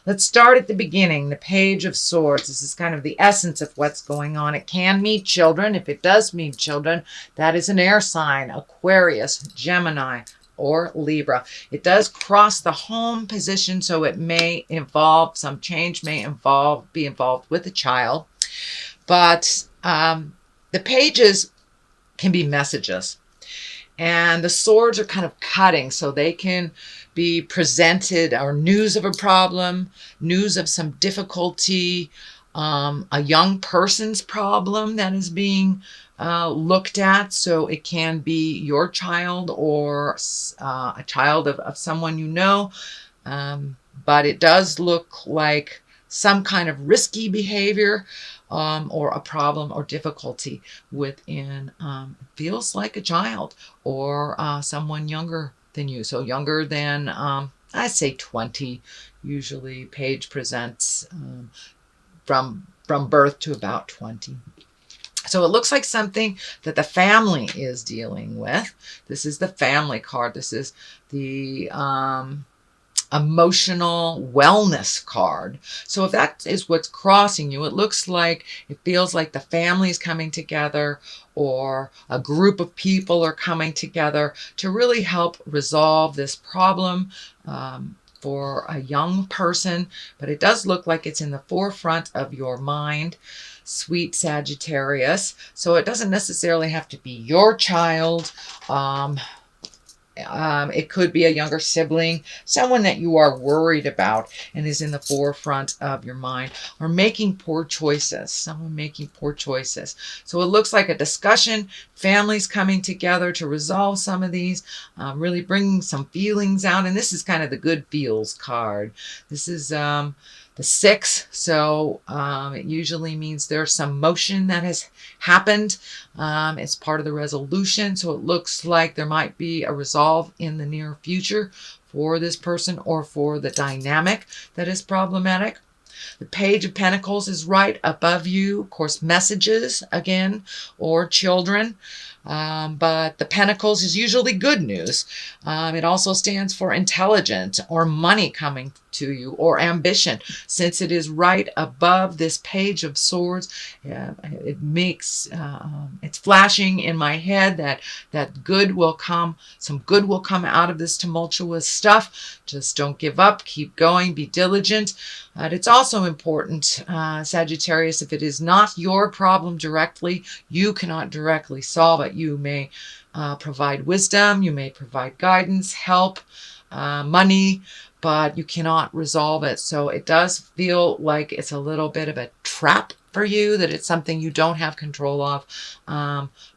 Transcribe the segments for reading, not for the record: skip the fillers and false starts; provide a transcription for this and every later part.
Let's start at the beginning, the Page of Swords. This is kind of the essence of what's going on. It can mean children. If it does mean children, that is an air sign, Aquarius, Gemini, or Libra. It does cross the home position, so it may involve, some change may be involved with a child. But the pages can be messages. And the swords are kind of cutting, so they can be presented, or news of a problem, news of some difficulty, a young person's problem that is being looked at. So it can be your child or a child of someone you know. But it does look like some kind of risky behavior or a problem or difficulty within, feels like a child or someone younger than you. So younger than, I say 20, usually Page presents from birth to about 20. So it looks like something that the family is dealing with. This is the family card. This is the emotional wellness card. So if that is what's crossing you, it looks like, it feels like the family is coming together, or a group of people are coming together to really help resolve this problem for a young person. But it does look like it's in the forefront of your mind, sweet Sagittarius. So it doesn't necessarily have to be your child. It could be a younger sibling, someone that you are worried about and is in the forefront of your mind, or making poor choices, someone making poor choices. So it looks like a discussion, families coming together to resolve some of these, really bringing some feelings out. And this is kind of the good feels card. This is the 6, so it usually means there's some motion that has happened. It's part of the resolution, so it looks like there might be a resolve in the near future for this person or for the dynamic that is problematic. The Page of Pentacles is right above you. Of course, messages again, or children. But the Pentacles is usually good news. It also stands for intelligence or money coming to you, or ambition. Since it is right above this Page of Swords, it makes, it's flashing in my head that good will come, some good will come out of this tumultuous stuff. Just don't give up, keep going, be diligent. It's also important, Sagittarius, if it is not your problem directly, you cannot directly solve it. You may provide wisdom, you may provide guidance, help, money, but you cannot resolve it. So it does feel like it's a little bit of a trap for you, that it's something you don't have control of,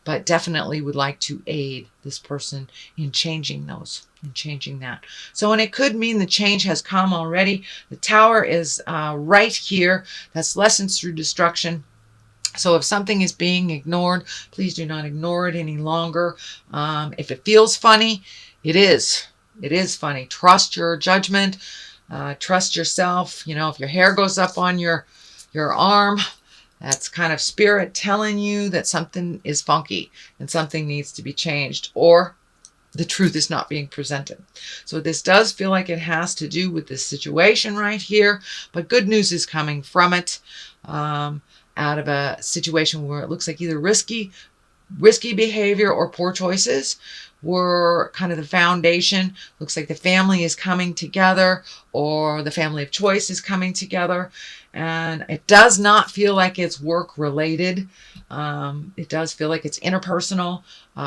but definitely would like to aid this person in changing those, in changing that. So, and it could mean the change has come already. The Tower is right here. That's lessons through destruction. So if something is being ignored, please do not ignore it any longer. If it feels funny, it is. It is funny. Trust your judgment. Trust yourself. You know, if your hair goes up on your arm, that's kind of spirit telling you that something is funky and something needs to be changed, or the truth is not being presented. So this does feel like it has to do with this situation right here, but good news is coming from it, out of a situation where it looks like either risky behavior or poor choices were kind of the foundation. Looks like the family is coming together, or the family of choice is coming together. And it does not feel like it's work related. It does feel like it's interpersonal,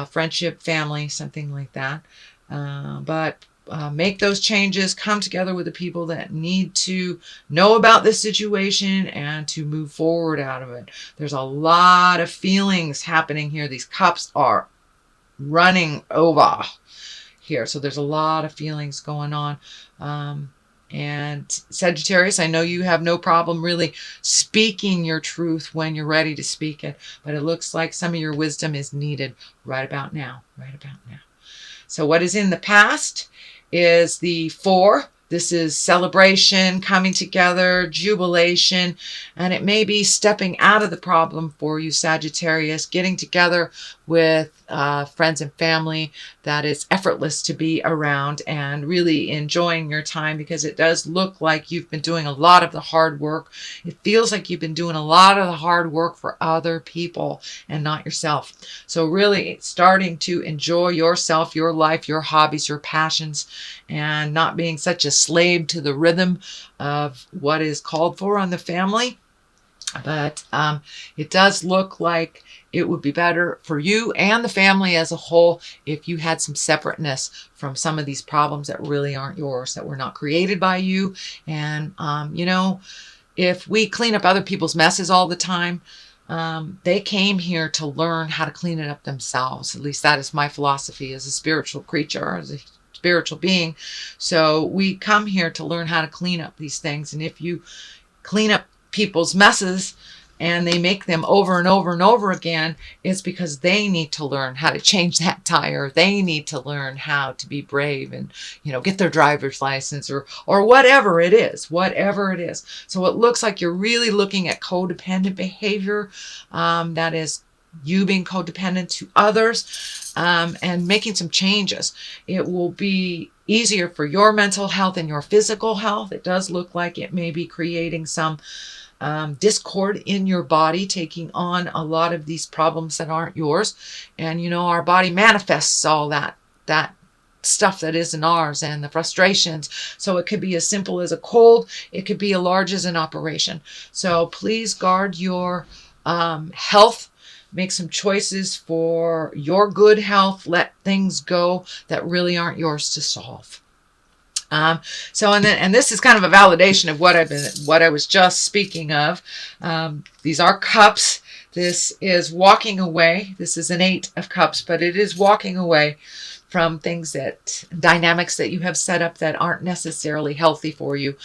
friendship, family, something like that. But make those changes, come together with the people that need to know about this situation and to move forward out of it. There's a lot of feelings happening here. These cups are running over here. So there's a lot of feelings going on. And Sagittarius, I know you have no problem really speaking your truth when you're ready to speak it, but it looks like some of your wisdom is needed right about now, right about now. So what is in the past is the 4. This is celebration, coming together, jubilation, and it may be stepping out of the problem for you, Sagittarius, getting together with friends and family that it's effortless to be around and really enjoying your time, because it does look like you've been doing a lot of the hard work. It feels like you've been doing a lot of the hard work for other people and not yourself. So really starting to enjoy yourself, your life, your hobbies, your passions, and not being such a slave to the rhythm of what is called for on the family. But it does look like it would be better for you and the family as a whole if you had some separateness from some of these problems that really aren't yours, that were not created by you. And, you know, if we clean up other people's messes all the time, they came here to learn how to clean it up themselves. At least that is my philosophy as a spiritual creature, as a spiritual being. So we come here to learn how to clean up these things. And if you clean up people's messes and they make them over and over and over again, it's because they need to learn how to change that tire. They need to learn how to be brave and, you know, get their driver's license or whatever it is, So it looks like you're really looking at codependent behavior. That is you being codependent to others, and making some changes. It will be easier for your mental health and your physical health. It does look like it may be creating some discord in your body, taking on a lot of these problems that aren't yours. And, you know, our body manifests all that stuff that isn't ours and the frustrations. So it could be as simple as a cold. It could be as large as an operation. So please guard your health. Make some choices for your good health. Let things go that really aren't yours to solve. And this is kind of a validation of what I was just speaking of. These are cups. This is walking away. This is an 8 of cups, but it is walking away from things dynamics that you have set up that aren't necessarily healthy for you.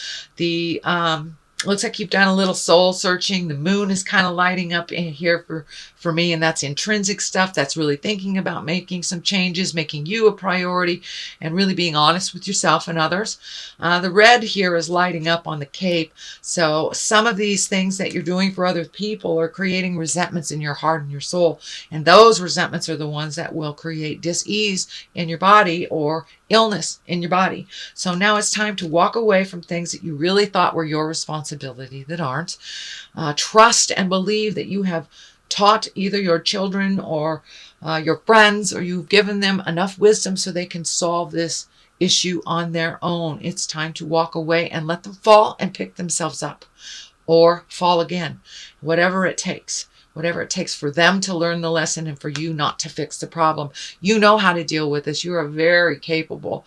Looks like you've done a little soul searching. The moon is kind of lighting up in here for me, and that's intrinsic stuff. That's really thinking about making some changes, making you a priority, and really being honest with yourself and others. The red here is lighting up on the cape. So some of these things that you're doing for other people are creating resentments in your heart and your soul. And those resentments are the ones that will create dis-ease in your body or illness in your body. So now it's time to walk away from things that you really thought were your responsibility that aren't. Trust and believe that you have taught either your children or your friends, or you've given them enough wisdom so they can solve this issue on their own. It's time to walk away and let them fall and pick themselves up, or fall again, whatever it takes. Whatever it takes for them to learn the lesson and for you not to fix the problem. You know how to deal with this. You're a very capable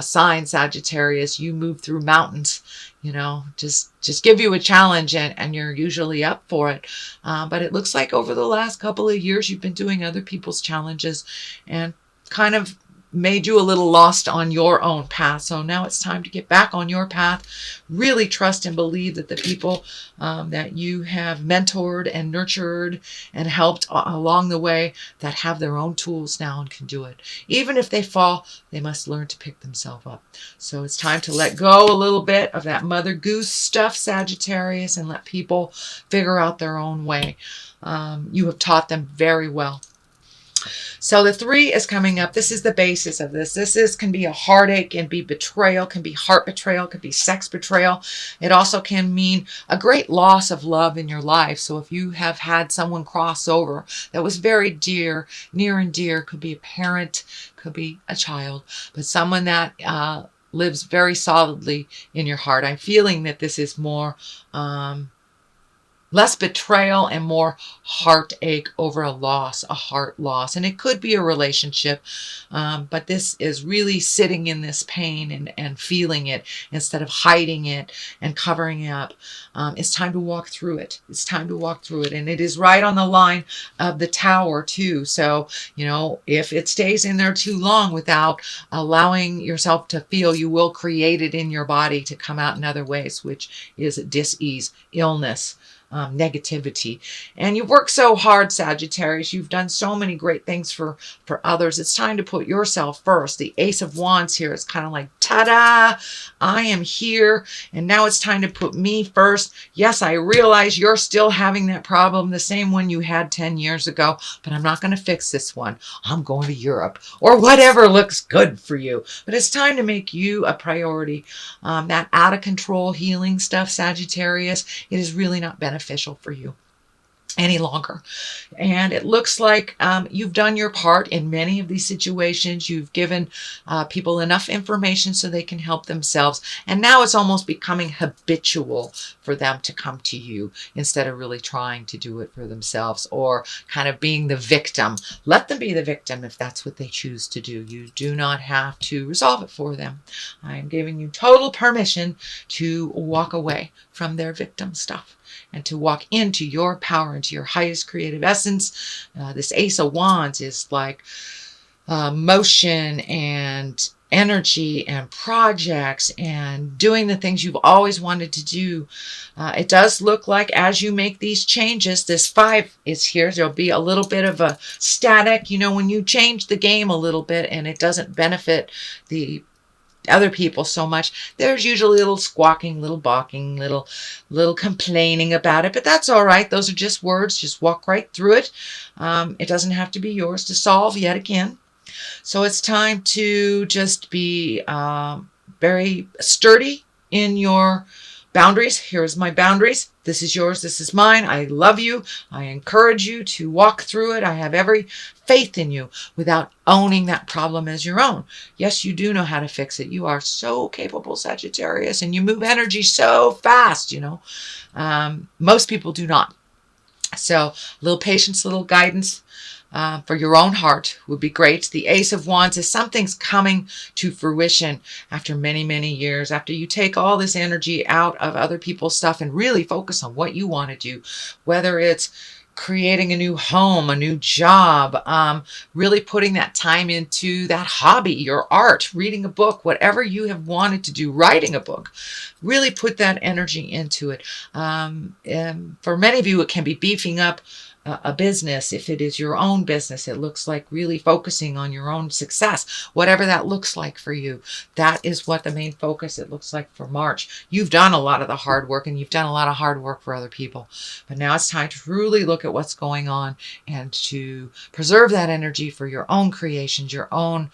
sign, Sagittarius. You move through mountains, you know, just give you a challenge and you're usually up for it. But it looks like over the last couple of years, you've been doing other people's challenges and kind of made you a little lost on your own path. So now it's time to get back on your path. Really trust and believe that the people that you have mentored and nurtured and helped along the way, that have their own tools now and can do it. Even if they fall, they must learn to pick themselves up. So it's time to let go a little bit of that Mother Goose stuff, Sagittarius, and let people figure out their own way. You have taught them very well. So the 3 is coming up. This is the basis of this. Can be a heartache, can be betrayal, can be heart betrayal, can be sex betrayal. It also can mean a great loss of love in your life. So if you have had someone cross over that was very dear, near and dear, could be a parent, could be a child, but someone that lives very solidly in your heart. I'm feeling that this is more less betrayal and more heartache over a loss, a heart loss. And it could be a relationship, but this is really sitting in this pain and feeling it instead of hiding it and covering it up. It's time to walk through it. It's time to walk through it. And it is right on the line of the Tower too. So, you know, if it stays in there too long without allowing yourself to feel, you will create it in your body to come out in other ways, which is dis-ease, illness, negativity. And you've worked so hard, Sagittarius. You've done so many great things for others. It's time to put yourself first. The Ace of Wands here is kind of like, ta-da, I am here, and now it's time to put me first. Yes, I realize you're still having that problem, the same one you had 10 years ago, but I'm not going to fix this one. I'm going to Europe, or whatever looks good for you. But it's time to make you a priority. That out of control healing stuff, Sagittarius, it is really not beneficial for you any longer. And it looks like you've done your part in many of these situations. You've given people enough information so they can help themselves. And now it's almost becoming habitual for them to come to you instead of really trying to do it for themselves or kind of being the victim. Let them be the victim if that's what they choose to do. You do not have to resolve it for them. I'm giving you total permission to walk away from their victim stuff and to walk into your power, into your highest creative essence. This Ace of Wands is like motion and energy and projects and doing the things you've always wanted to do. It does look like as you make these changes, this 5 is here. There'll be a little bit of a static, you know, when you change the game a little bit and it doesn't benefit the other people so much, there's usually a little squawking, little barking, little complaining about it, but that's all right. Those are just words. Just walk right through it. It doesn't have to be yours to solve yet again. So it's time to just be very sturdy in your boundaries. Here's my boundaries. This is yours. This is mine. I love you. I encourage you to walk through it. I have every faith in you without owning that problem as your own. Yes, you do know how to fix it. You are so capable, Sagittarius, and you move energy so fast, you know. Most people do not. So a little patience, a little guidance for your own heart would be great. The Ace of Wands is something's coming to fruition after many, many years. After you take all this energy out of other people's stuff and really focus on what you want to do, whether it's creating a new home, a new job, really putting that time into that hobby, your art, reading a book, whatever you have wanted to do, writing a book, really put that energy into it. And for many of you, it can be beefing up a business. If it is your own business, it looks like really focusing on your own success, whatever that looks like for you. That is what the main focus it looks like for March. You've done a lot of the hard work and you've done a lot of hard work for other people, but now it's time to truly look at what's going on and to preserve that energy for your own creations, your own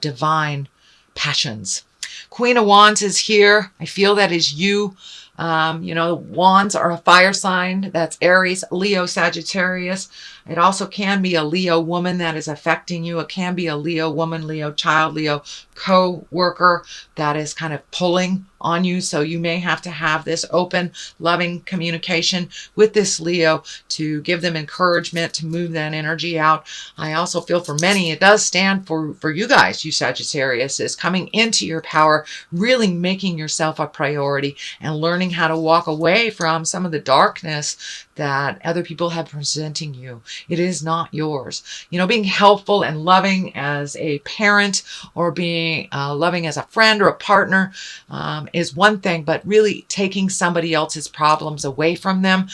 divine passions. Queen of Wands is here. I feel that is you. You know, wands are a fire sign. That's Aries, Leo, Sagittarius. It also can be a Leo woman that is affecting you. It can be a Leo woman, Leo child, Leo co-worker that is kind of pulling on you. So you may have to have this open, loving communication with this Leo to give them encouragement to move that energy out. I also feel for many, it does stand for you guys, you Sagittarius, is coming into your power, really making yourself a priority and learning how to walk away from some of the darkness that other people have presenting you. It is not yours. You know, being helpful and loving as a parent or being loving as a friend or a partner is one thing, but really taking somebody else's problems away from them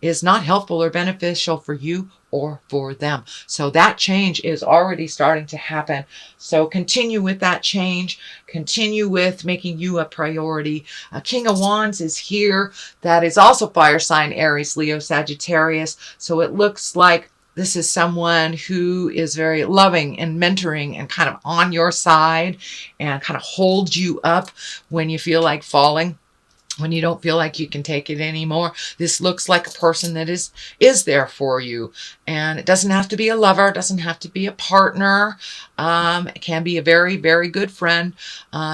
is not helpful or beneficial for you or for them. So that change is already starting to happen. So continue with that change. Continue with making you a priority. King of Wands is here. That is also fire sign Aries, Leo, Sagittarius. So it looks like this is someone who is very loving and mentoring and kind of on your side and kind of holds you up when you feel like falling, when you don't feel like you can take it anymore. This looks like a person that is there for you. And it doesn't have to be a lover. It doesn't have to be a partner. It can be a very, very good friend.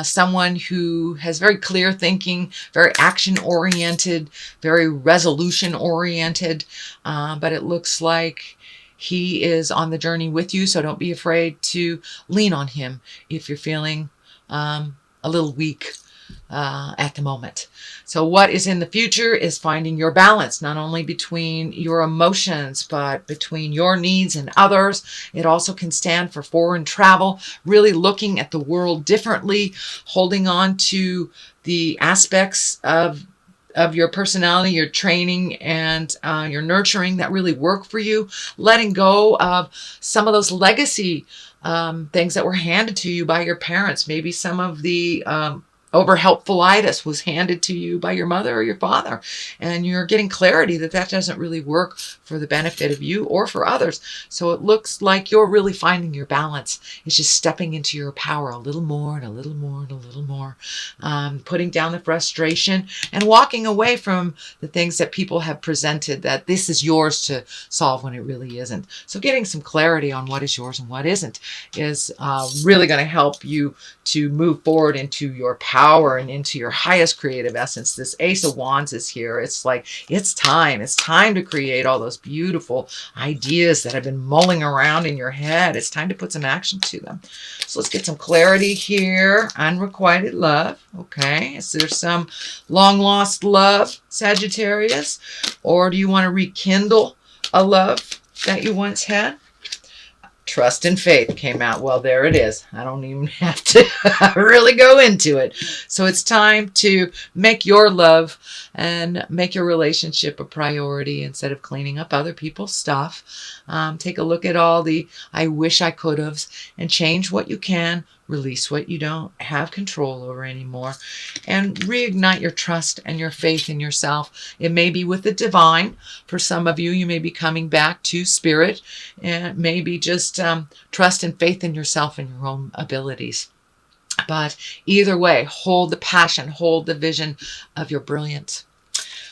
Someone who has very clear thinking, very action-oriented, very resolution-oriented. But it looks like he is on the journey with you. So don't be afraid to lean on him if you're feeling a little weak at the moment. So what is in the future is finding your balance, not only between your emotions, but between your needs and others. It also can stand for foreign travel, really looking at the world differently, holding on to the aspects of of your personality, your training, and your nurturing that really work for you. Letting go of some of those legacy things that were handed to you by your parents. Maybe some of the over helpfulitis was handed to you by your mother or your father, and you're getting clarity that that doesn't really work for the benefit of you or for others. So it looks like you're really finding your balance. It's just stepping into your power a little more and a little more and a little more, putting down the frustration and walking away from the things that people have presented that this is yours to solve when it really isn't. So getting some clarity on what is yours and what isn't is really going to help you to move forward into your power and into your highest creative essence. This Ace of Wands is here. It's like, it's time. It's time to create all those beautiful ideas that have been mulling around in your head. It's time to put some action to them. So let's get some clarity here. Unrequited love. Okay. Is there some long lost love, Sagittarius? Or do you want to rekindle a love that you once had? Trust and faith came out. Well, there it is. I don't even have to really go into it. So it's time to make your love and make your relationship a priority instead of cleaning up other people's stuff. Take a look at all the I wish I could have and change what you can, release what you don't have control over anymore, and reignite your trust and your faith in yourself. It may be with the divine. For some of you, you may be coming back to spirit, and maybe just trust and faith in yourself and your own abilities. But either way, hold the passion, hold the vision of your brilliance.